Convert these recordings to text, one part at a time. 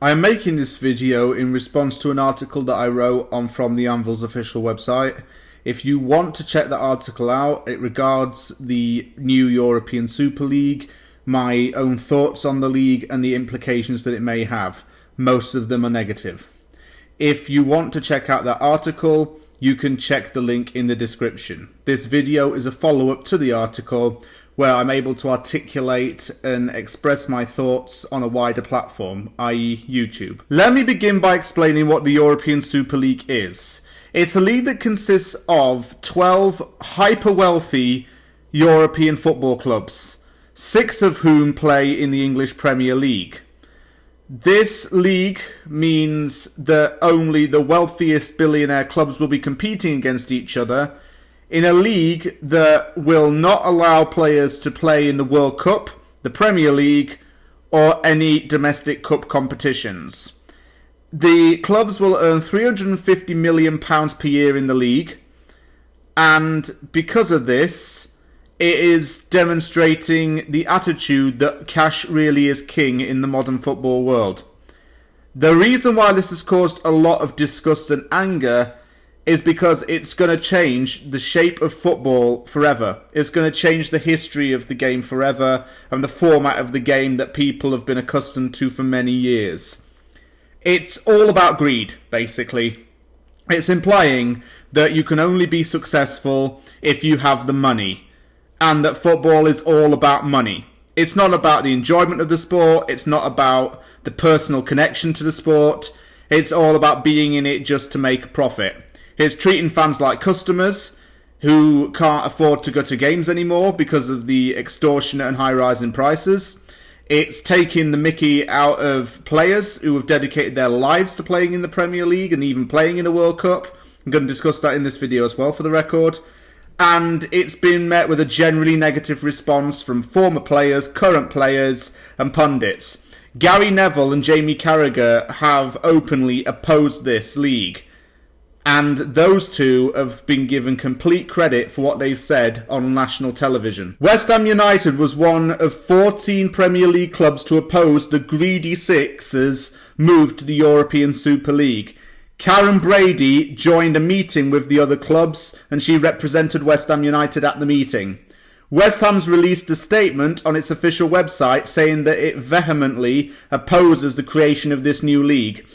I am making this video in response to an article that I wrote on From the Anvil's official website. If you want to check that article out, it regards the new European Super League, my own thoughts on the league and the implications that it may have. Most of them are negative. If you want to check out that article, you can check the link in the description. This video is a follow-up to the article where I'm able to articulate and express my thoughts on a wider platform, i.e. YouTube. Let me begin by explaining what the European Super League is. It's a league that consists of 12 hyper-wealthy European football clubs, 6 of whom play in the English Premier League. This league means that only the wealthiest billionaire clubs will be competing against each other in a league that will not allow players to play in the World Cup, the Premier League, or any domestic cup competitions. The clubs will earn £350 million per year in the league, and because of this, it is demonstrating the attitude that cash really is king in the modern football world. The reason why this has caused a lot of disgust and anger is because it's going to change the shape of football forever. It's going to change the history of the game forever and the format of the game that people have been accustomed to for many years. It's all about greed, basically. It's implying that you can only be successful if you have the money, and that football is all about money. It's not about the enjoyment of the sport. It's not about the personal connection to the sport. It's all about being in it just to make a profit. It's treating fans like customers who can't afford to go to games anymore because of the extortionate and high rise in prices. It's taking the mickey out of players who have dedicated their lives to playing in the Premier League and even playing in a World Cup. I'm going to discuss that in this video as well, for the record. And it's been met with a generally negative response from former players, current players, and pundits. Gary Neville and Jamie Carragher have openly opposed this league, and those two have been given complete credit for what they've said on national television. West Ham United was one of 14 Premier League clubs to oppose the greedy Sixers' move to the European Super League. Karen Brady joined a meeting with the other clubs, and she represented West Ham United at the meeting. West Ham's released a statement on its official website saying that it vehemently opposes the creation of this new league.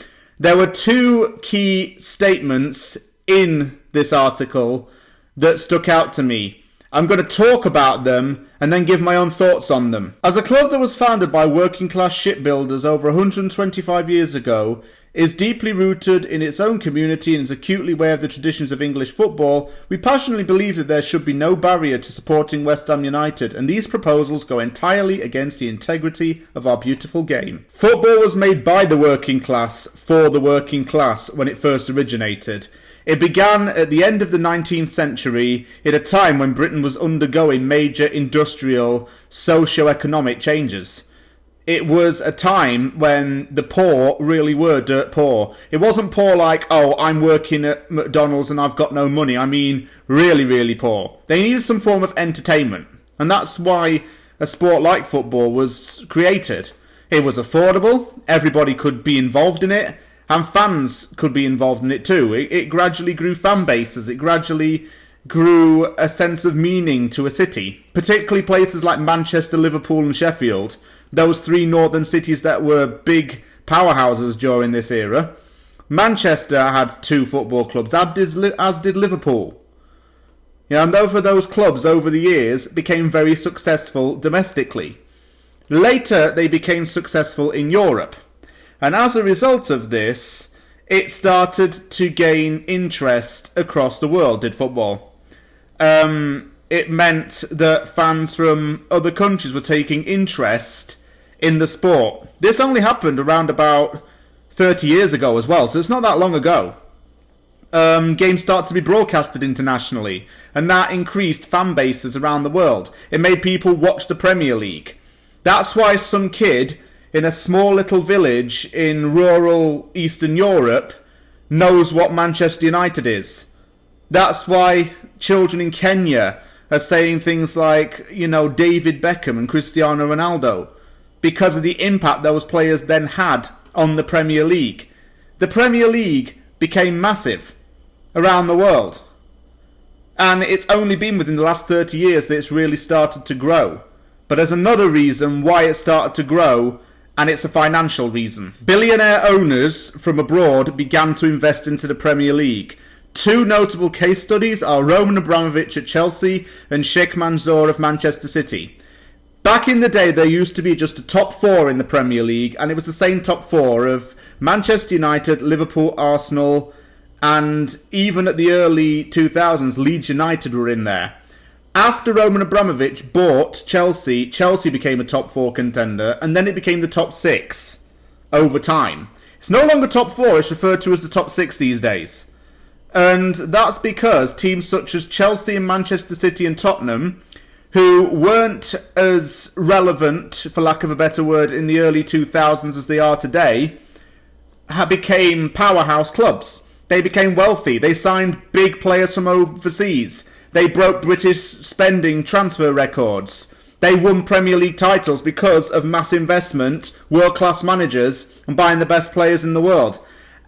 There were 2 key statements in this article that stuck out to me. I'm going to talk about them and then give my own thoughts on them. As a club that was founded by working class shipbuilders over 125 years ago, is deeply rooted in its own community and is acutely aware of the traditions of English football, we passionately believe that there should be no barrier to supporting West Ham United, and these proposals go entirely against the integrity of our beautiful game. Football was made by the working class for the working class when it first originated. It began at the end of the 19th century, at a time when Britain was undergoing major industrial, socio-economic changes. It was a time when the poor really were dirt poor. It wasn't poor like, oh, I'm working at McDonald's and I've got no money. I mean, really, really poor. They needed some form of entertainment. And that's why a sport like football was created. It was affordable, everybody could be involved in it, and fans could be involved in it too. It gradually grew fan bases. It gradually grew a sense of meaning to a city. Particularly places like Manchester, Liverpool and Sheffield. Those 3 northern cities that were big powerhouses during this era. Manchester had 2 football clubs, as did Liverpool. Yeah, and both of those clubs over the years became very successful domestically. Later, they became successful in Europe. And as a result of this, it started to gain interest across the world, did football. It meant that fans from other countries were taking interest in the sport. This only happened around about 30 years ago as well, so it's not that long ago. Games started to be broadcasted internationally, and that increased fan bases around the world. It made people watch the Premier League. That's why some kid in a small little village in rural Eastern Europe knows what Manchester United is. That's why children in Kenya are saying things like, David Beckham and Cristiano Ronaldo, because of the impact those players then had on the Premier League. The Premier League became massive around the world. And it's only been within the last 30 years that it's really started to grow. But there's another reason why it started to grow, and it's a financial reason. Billionaire owners from abroad began to invest into the Premier League. Two notable case studies are Roman Abramovich at Chelsea and Sheikh Mansour of Manchester City. Back in the day, there used to be just a top four in the Premier League, and it was the same top four of Manchester United, Liverpool, Arsenal, and even at the early 2000s, Leeds United were in there. After Roman Abramovich bought Chelsea, Chelsea became a top four contender, and then it became the top six over time. It's no longer top four, it's referred to as the top six these days. And that's because teams such as Chelsea and Manchester City and Tottenham, who weren't as relevant, for lack of a better word, in the early 2000s as they are today, became powerhouse clubs. They became wealthy. They signed big players from overseas. They broke British spending transfer records. They won Premier League titles because of mass investment, world-class managers, and buying the best players in the world.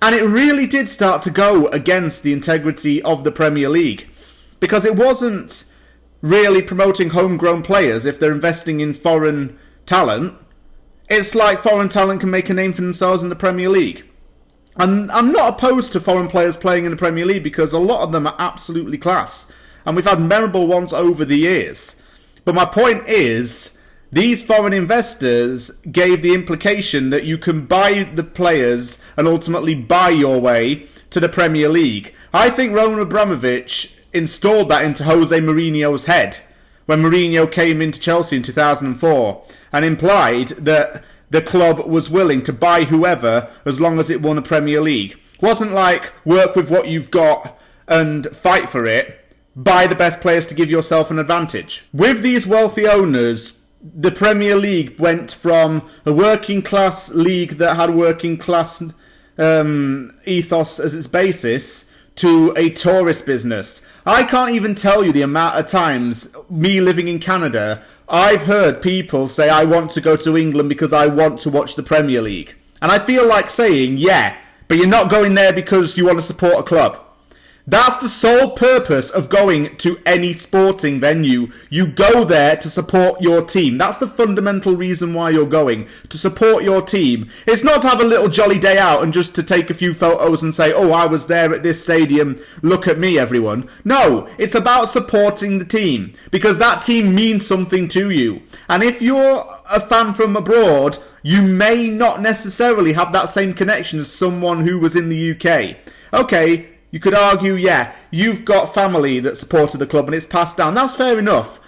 And it really did start to go against the integrity of the Premier League, because it wasn't really promoting homegrown players if they're investing in foreign talent. It's like foreign talent can make a name for themselves in the Premier League. And I'm not opposed to foreign players playing in the Premier League because a lot of them are absolutely class. And we've had memorable ones over the years. But my point is, these foreign investors gave the implication that you can buy the players and ultimately buy your way to the Premier League. I think Roman Abramovich installed that into Jose Mourinho's head when Mourinho came into Chelsea in 2004 and implied that the club was willing to buy whoever as long as it won a Premier League. It wasn't like work with what you've got and fight for it. Buy the best players to give yourself an advantage. With these wealthy owners, the Premier League went from a working class league that had working class ethos as its basis to a tourist business. I can't even tell you the amount of times, me living in Canada, I've heard people say, I want to go to England because I want to watch the Premier League. And I feel like saying, yeah, but you're not going there because you want to support a club. That's the sole purpose of going to any sporting venue. You go there to support your team. That's the fundamental reason why you're going, to support your team. It's not to have a little jolly day out and just to take a few photos and say, oh, I was there at this stadium, look at me, everyone. No, it's about supporting the team, because that team means something to you. And if you're a fan from abroad, you may not necessarily have that same connection as someone who was in the UK. Okay, you could argue, yeah, you've got family that supported the club and it's passed down. That's fair enough.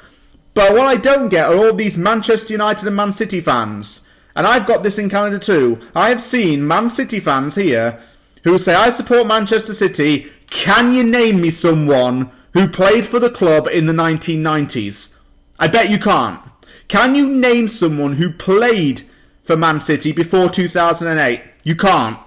But what I don't get are all these Manchester United and Man City fans. And I've got this in Canada too. I've seen Man City fans here who say, I support Manchester City. Can you name me someone who played for the club in the 1990s? I bet you can't. Can you name someone who played for Man City before 2008? You can't.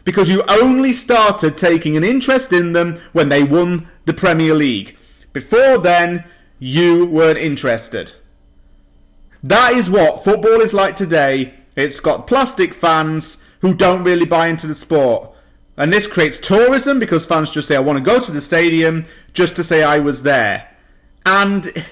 Because you only started taking an interest in them when they won the Premier League. Before then, you weren't interested. That is what football is like today. It's got plastic fans who don't really buy into the sport. And this creates tourism because fans just say, I want to go to the stadium just to say I was there. And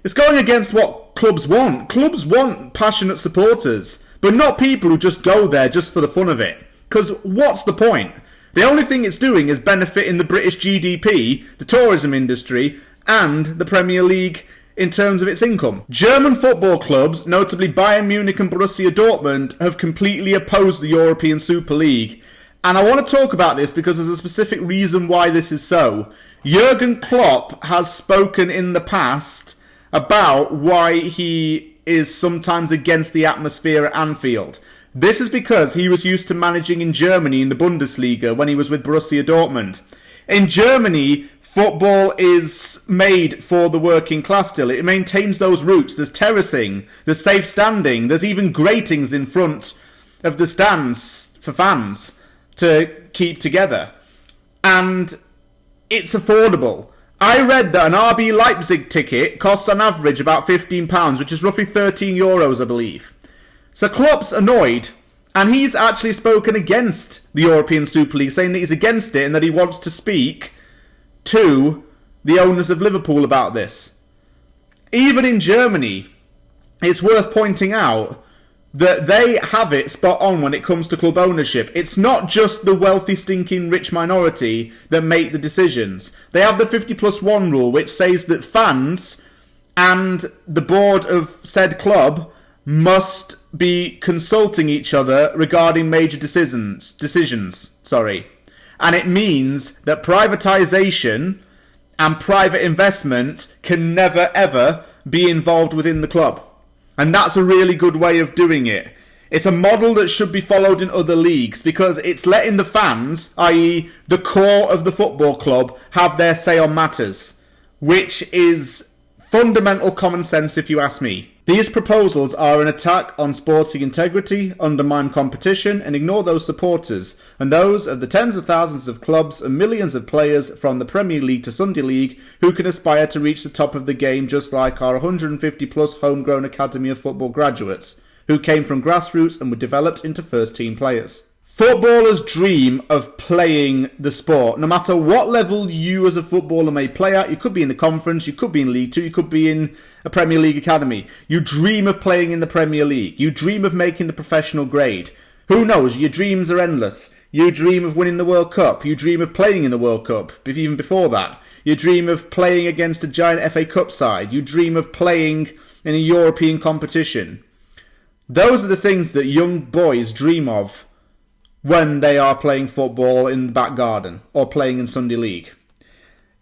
it's going against what clubs want. Clubs want passionate supporters, but not people who just go there just for the fun of it. Because what's the point? The only thing it's doing is benefiting the British GDP, the tourism industry, and the Premier League in terms of its income. German football clubs, notably Bayern Munich and Borussia Dortmund, have completely opposed the European Super League. And I want to talk about this because there's a specific reason why this is so. Jurgen Klopp has spoken in the past about why he is sometimes against the atmosphere at Anfield. This is because he was used to managing in Germany in the Bundesliga when he was with Borussia Dortmund. In Germany, football is made for the working class still. It maintains those roots. There's terracing, there's safe standing, there's even gratings in front of the stands for fans to keep together. And it's affordable. I read that an RB Leipzig ticket costs on average about £15, which is roughly €13, I believe. So Klopp's annoyed And he's actually spoken against the European Super League, saying that he's against it and that he wants to speak to the owners of Liverpool about this. Even in Germany, it's worth pointing out that they have it spot on when it comes to club ownership. It's not just the wealthy, stinking, rich minority that make the decisions. They have the 50+1 rule, which says that fans and the board of said club must be consulting each other regarding major decisions. And it means that privatisation and private investment can never ever be involved within the club. And that's a really good way of doing it. It's a model that should be followed in other leagues because it's letting the fans, i.e. the core of the football club, have their say on matters, which is fundamental common sense if you ask me. These proposals are an attack on sporting integrity, undermine competition, and ignore those supporters, and those of the tens of thousands of clubs and millions of players from the Premier League to Sunday League who can aspire to reach the top of the game just like our 150 plus homegrown Academy of Football graduates, who came from grassroots and were developed into first team players. Footballers dream of playing the sport, no matter what level you as a footballer may play at. You could be in the Conference, you could be in League 2, you could be in a Premier League academy. You dream of playing in the Premier League. You dream of making the professional grade. Who knows, your dreams are endless. You dream of winning the World Cup. You dream of playing in the World Cup, even before that. You dream of playing against a giant FA Cup side. You dream of playing in a European competition. Those are the things that young boys dream of when they are playing football in the back garden or playing in Sunday League.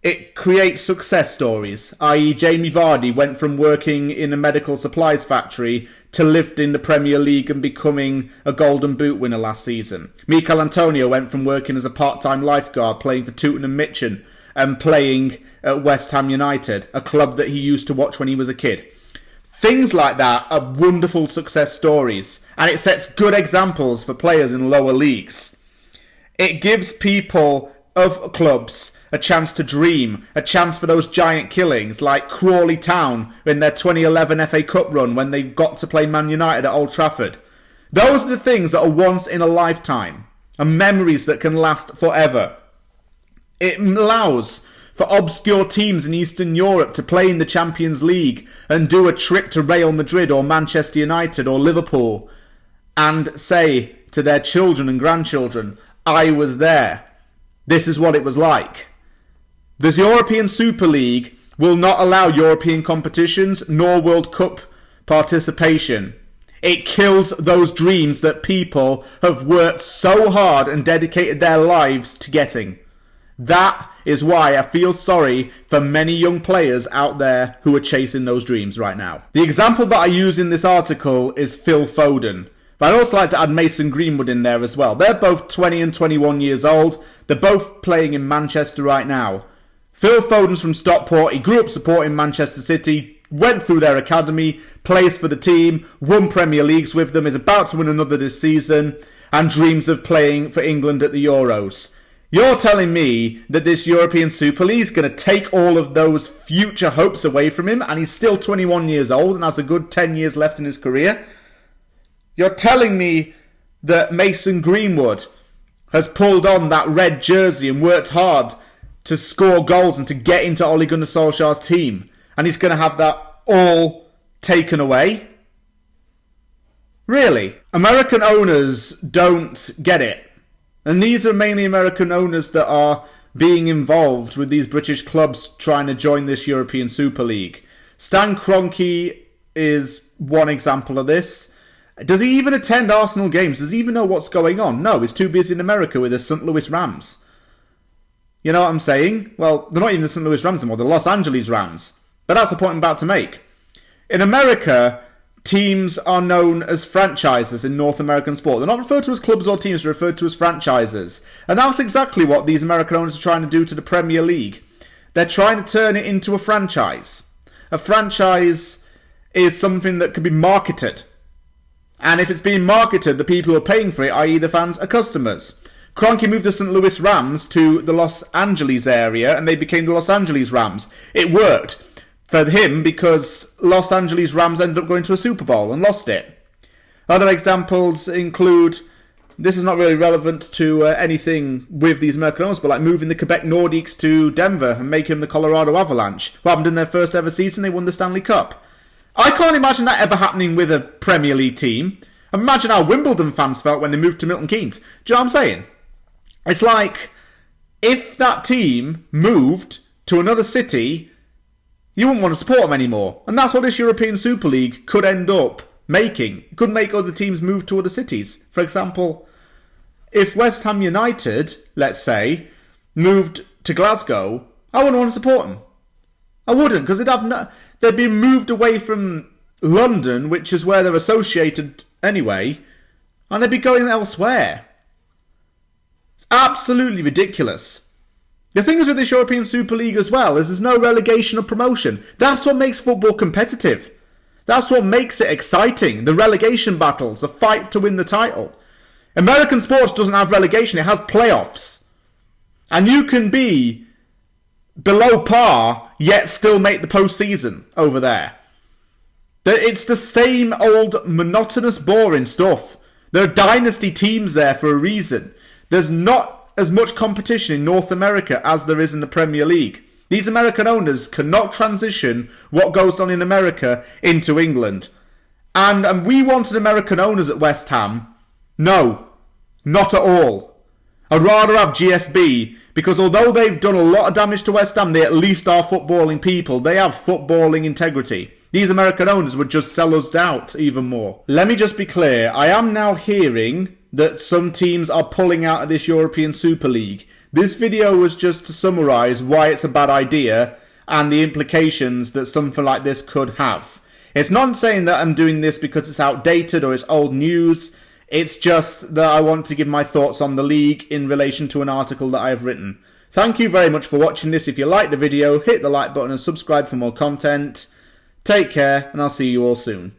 It creates success stories, i.e. Jamie Vardy went from working in a medical supplies factory to lifting the Premier League and becoming a Golden Boot winner last season. Mikel Antonio went from working as a part-time lifeguard playing for Tooting and Mitchin and playing at West Ham United, a club that he used to watch when he was a kid. Things like that are wonderful success stories, and it sets good examples for players in lower leagues. It gives people of clubs a chance to dream, a chance for those giant killings like Crawley Town in their 2011 FA Cup run when they got to play Man United at Old Trafford. Those are the things that are once in a lifetime and memories that can last forever. It allows for obscure teams in Eastern Europe to play in the Champions League and do a trip to Real Madrid or Manchester United or Liverpool and say to their children and grandchildren, I was there. This is what it was like. The European Super League will not allow European competitions nor World Cup participation. It kills those dreams that people have worked so hard and dedicated their lives to getting. That is why I feel sorry for many young players out there who are chasing those dreams right now. The example that I use in this article is Phil Foden. But I'd also like to add Mason Greenwood in there as well. They're both 20 and 21 years old. They're both playing in Manchester right now. Phil Foden's from Stockport. He grew up supporting Manchester City, went through their academy, plays for the team, won Premier Leagues with them, is about to win another this season, and dreams of playing for England at the Euros. You're telling me that this European Super League is going to take all of those future hopes away from him, and he's still 21 years old and has a good 10 years left in his career? You're telling me that Mason Greenwood has pulled on that red jersey and worked hard to score goals and to get into Ole Gunnar Solskjaer's team, and he's going to have that all taken away? Really? American owners don't get it. And these are mainly American owners that are being involved with these British clubs trying to join this European Super League. Stan Kroenke is one example of this. Does he even attend Arsenal games? Does he even know what's going on? No, he's too busy in America with the St. Louis Rams. You know what I'm saying? Well, they're not even the St. Louis Rams anymore, the Los Angeles Rams. But that's the point I'm about to make. In America, teams are known as franchises in North American sport. They're not referred to as clubs or teams, they're referred to as franchises. And that's exactly what these American owners are trying to do to the Premier League. They're trying to turn it into a franchise. A franchise is something that can be marketed. And if it's being marketed, the people who are paying for it, i.e. the fans, are customers. Kroenke moved the St. Louis Rams to the Los Angeles area and they became the Los Angeles Rams. It worked for him because Los Angeles Rams ended up going to a Super Bowl and lost it. Other examples include, this is not really relevant to anything with these American owners, but like moving the Quebec Nordiques to Denver and making them the Colorado Avalanche. What happened in their first ever season? They won the Stanley Cup. I can't imagine that ever happening with a Premier League team. Imagine how Wimbledon fans felt when they moved to Milton Keynes. Do you know what I'm saying? It's like, if that team moved to another city, you wouldn't want to support them anymore. And that's what this European Super League could end up making. It could make other teams move to other cities. For example, if West Ham United, let's say, moved to Glasgow, I wouldn't want to support them. I wouldn't, because they'd be moved away from London, which is where they're associated anyway, and they'd be going elsewhere. It's absolutely ridiculous. The thing is with this European Super League as well is there's no relegation or promotion. That's what makes football competitive. That's what makes it exciting. The relegation battles, the fight to win the title. American sports doesn't have relegation, it has playoffs. And you can be below par, yet still make the postseason over there. It's the same old monotonous, boring stuff. There are dynasty teams there for a reason. There's not as much competition in North America as there is in the Premier League. These American owners cannot transition what goes on in America into England. And we wanted American owners at West Ham. No, not at all. I'd rather have GSB, because although they've done a lot of damage to West Ham, they at least are footballing people. They have footballing integrity. These American owners would just sell us out even more. Let me just be clear. I am now hearing that some teams are pulling out of this European Super League. This video was just to summarise why it's a bad idea and the implications that something like this could have. It's not saying that I'm doing this because it's outdated or it's old news. It's just that I want to give my thoughts on the league in relation to an article that I have written. Thank you very much for watching this. If you liked the video, hit the like button and subscribe for more content. Take care, and I'll see you all soon.